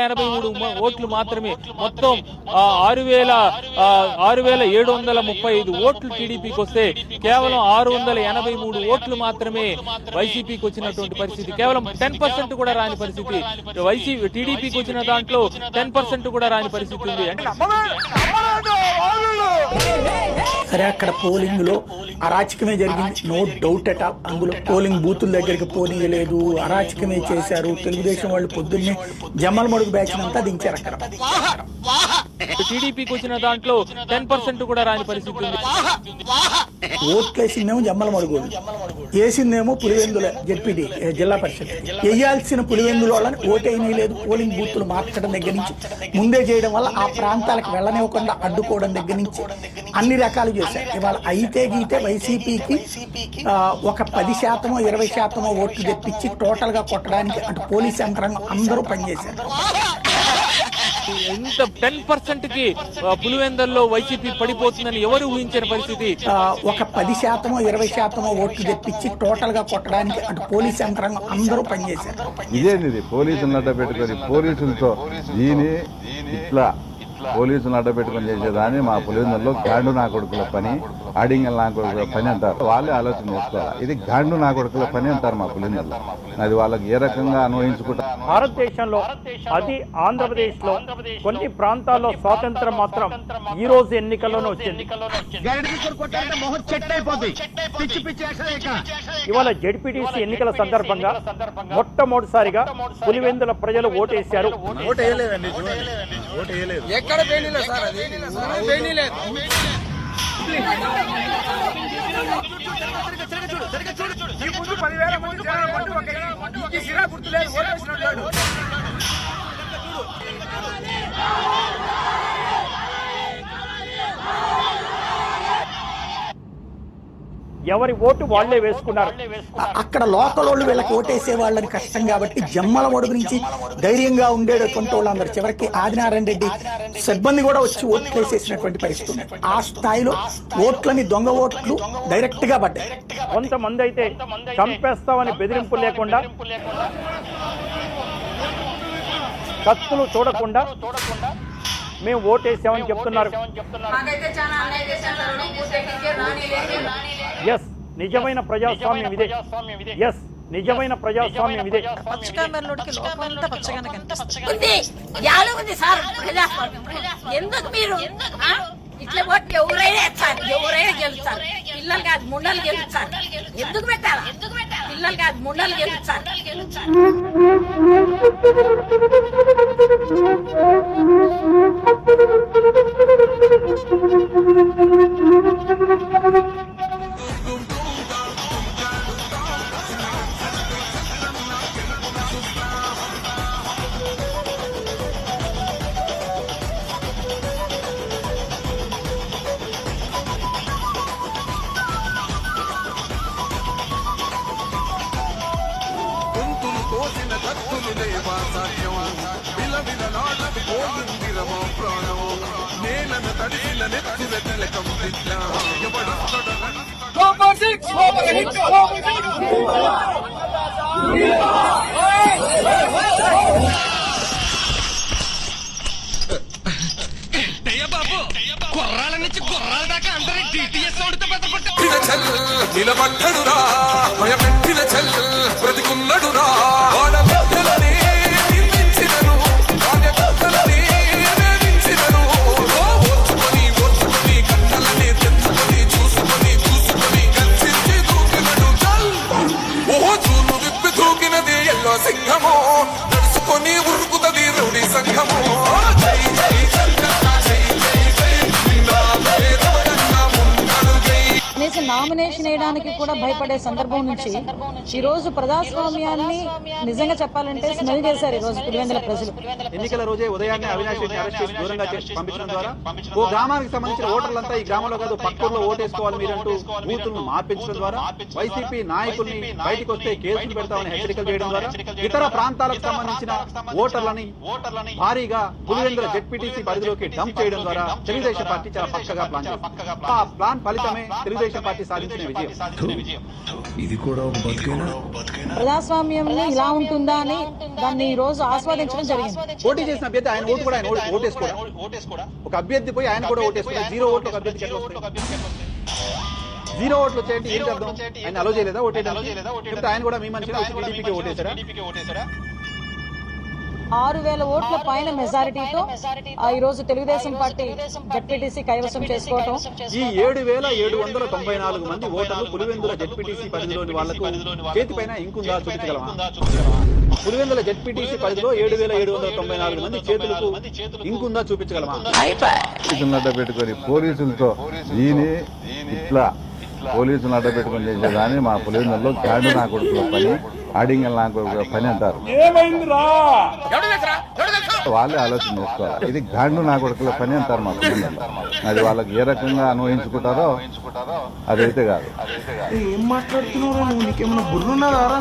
83 ఓట్లు మాత్రమే. మొత్తం 6,735 ఓట్లు టీడీపీకి వస్తే కేవలం 683 ఓట్లు మాత్రమే వైసీపీకి వచ్చినటువంటి పరిస్థితి. కేవలం 10% కూడా రాని పరిస్థితి. టీడీపీకి వచ్చిన దాంట్లో 10% కూడా రాని పరిస్థితి ఉంది. సరే, అక్కడ పోలింగ్ లో అరాచకమే జరిగింది, నో డౌట్ అట్ ఆల్. అందులో పోలింగ్ బూతుల దగ్గరికి పోనీయలేదు, అరాచకమే చేశారు. తెలుగుదేశం వాళ్ళు పొద్దున్నే జమ్మలమడుగు బ్యాచ్ అంతా దించారు అక్కడ. టీడీపీకి వచ్చిన దాంట్లో 10% కూడా రాని పరిస్థితి ఉంది. ఓట్లేసిందేమో జమ్మలమడుగు, వేసిందేమో పులివెందుల జెడ్పీటీ జిల్లా పరిషత్. వేయాల్సిన పులివెందుల వాళ్ళని ఓటేయనీ లేదు. పోలింగ్ బూతులు మార్చడం దగ్గర నుంచి, ముందే చేయడం వల్ల ఆ ప్రాంతాలకు వెళ్ళనివ్వకుండా అడ్డుకోవడం దగ్గర నుంచి అన్ని రకాలు చేశారు. ఇవాళ అయితే గీతే వైసీపీకి ఒక 10% 20% ఓట్లు తెప్పించి టోటల్ గా కొట్టడానికి అటు పోలీస్ యంత్రాంగం అందరూ పనిచేశారు. ఎంత 10% కి పులివెందుల్లో వైసీపీ పడిపోతుందని ఎవరు ఊహించిన పరిస్థితి. ఒక 10% 20% ఓట్లు తెప్పించి టోటల్ గా కొట్టడానికి అటు పోలీస్ యంత్రాంగం అందరూ పనిచేశారు. ఇదేంది పోలీసులను అడ్డ పెట్టుకొని పోలీసులతో దీని ఇట్లా పోలీసులను అడ్డ పెట్టుకొని చేసేదాన్ని మా పులివెందుల్లో గాండు నా కొడుకుల పని, ఆడింగల్ నా కొడుకుల పని అంటారు. వాళ్ళే ఆలోచన చేసుకోవాలి. ఇది గాండు నా కొడుకుల పని అంటారు మా పులివెందుల్లో. అది వాళ్ళకి ఏ రకంగా అన్వయించుకుంటారు. భారతదేశంలో అది ఆంధ్రప్రదేశ్ లో కొన్ని ప్రాంతాల్లో స్వాతంత్రం మాత్రం ఈ రోజు ఎన్నికల్లోనే వచ్చింది. ఇవాళ జెడ్పీటీసీ ఎన్నికల సందర్భంగా మొట్టమొదటిసారిగా పులివెందుల ప్రజలు ఓటేశారు. ఎవరి ఓటు వాళ్లే వేసుకున్నారు. అక్కడ లోకల్ వాళ్ళు వీళ్ళకి ఓటేసే వాళ్ళని కష్టం కాబట్టి జమ్మలమడుగు నుంచి ధైర్యంగా ఉండేటువంటి వాళ్ళందరూ చివరికి ఆదినారాయణ రెడ్డి సిబ్బంది కూడా వచ్చి ఓట్లు వేసేసినటువంటి పరిస్థితి. ఆ స్థాయిలో ఓట్లని దొంగ ఓట్లు డైరెక్ట్ గా పడ్డాయి. కొంతమంది అయితే చంపేస్తామని బెదిరింపు లేకుండా, కత్తులు చూడకుండా మేము ఓటేసామని చెప్తున్నారు. ఎస్, నిజమైన ప్రజాస్వామ్యం ఇదే. ఎస్, నిజమైన ప్రజాస్వామ్యం ఇదే. ఎందుకు మీరు ఇట్లా పోటీ ఎవరైనా ఇస్తారు, ఎవరైనా గెలుస్తారు. పిల్లలు కాదు ముండలు గెలుస్తారు. ఎందుకు పెట్టాలా? పిల్లలు కాదు ముండలు గెలుస్తారు. గుర్రాల నుంచి గుర్రాల దాకా అందరి డిటిఎస్ నిలబడ్డడురా భయపెట్టిన చెల్ బ్రతికున్నడురా. సింహము నడుచుకొని ఉరుకుతది రౌడీ సంఘము. నామినేషన్ వేయడానికి కూడా భయపడే సందర్భం నుంచి ఈ రోజు ప్రజాస్వామ్యాన్ని నిజంగా చెప్పాలంటే స్మెల్ చేశారు ఈ రోజు పులివెందుల ప్రజలు. ఎన్నికల రోజే ఉదయాన్నే అవినాష్ రెడ్డిని అరెస్ట్ చేసి దూరంగా పంపించడం ద్వారా ఓ గ్రామానికి సంబంధించిన ఓటర్లంతా ఈ గ్రామంలో కాదు పక్కూర్లో ఓటేసుకోవాలి మీరంటూ బూతులను మార్పించడం ద్వారా వైసీపీ నాయకుల్ని బయటకు వస్తే కేసులు పెడతామని హెచ్చరికలు చేయడం ద్వారా ఇతర ప్రాంతాలకు సంబంధించిన ఓటర్లని భారీగా పులివెందుల జెడ్పీటీసీ పరిధిలోకి డంప్ చేయడం ద్వారా తెలుగుదేశం పార్టీ చాలా పక్కగా ప్లాన్ చేసింది. ఆ ప్లాన్ ఫలితమే తెలుగుదేశం పార్టీ సాధించిన విజయం. ఇది కూడా ఒక బతికేనా? ప్రజాస్వామ్యంలో ఇలా ఉంటుందా అని దాన్ని ఈ రోజు ఆస్వాదించడం జరిగింది. పోటీ చేసిన అభ్యర్థి ఆయన ఓటు కూడా ఆయన ఓటేసుకోవడం, ఒక అభ్యర్థి పోయి ఆయన కూడా ఓటేసుకోవడం, 0 ఓట్లు ఒక అభ్యర్థికి ఎట్లా వస్తాయి? 0 ఓట్లు వచ్చాయంటే ఏంటి అర్థం? ఆయన అలో చేయలేదా ఓటేయడానికి? లేకపోతే ఆయన కూడా మీ మనిషిని టీడీపీకి ఓటేశారా? 6,000 ఓట్ల పైన మెజారిటీతో ఈ రోజు తెలుగుదేశం పార్టీ జెడ్పీటీసీ కైవసం చేసుకోవటం. ఈ 7,794 మంది ఓటర్లు పులివెందుల జెడ్పీటీసీ పరిధిలోని వాళ్లకు చేతిపైన ఇంకుందా చూపించగలమా? పులివెందుల జెడ్పీటీసీ పరిధిలో 7,794 మంది చేతులకు ఇంకుందా చూపించగలమా? పోలీసులను అడ్డపెట్టుకొని పోలీసులతో ఇట్లా పోలీసులను అడ్డపెట్టుకొని చేసేదాన్ని మా పులివెందుల్లో గాండు నా కొడుకుల పని, ఆడింగల్ నా కొడుకుల పని అంటారు. వాళ్ళే ఆలోచన చేసుకోవాలి. ఇది గాండు నా కొడుకుల పని అంటారు మా పులివెందుల్లో. అది వాళ్ళకి ఏ రకంగా అన్వయించుకుంటారో అదైతే కాదు. ఏం మాట్లాడుతున్నావు? నీకేమన్నా బుర్రున్నదారా?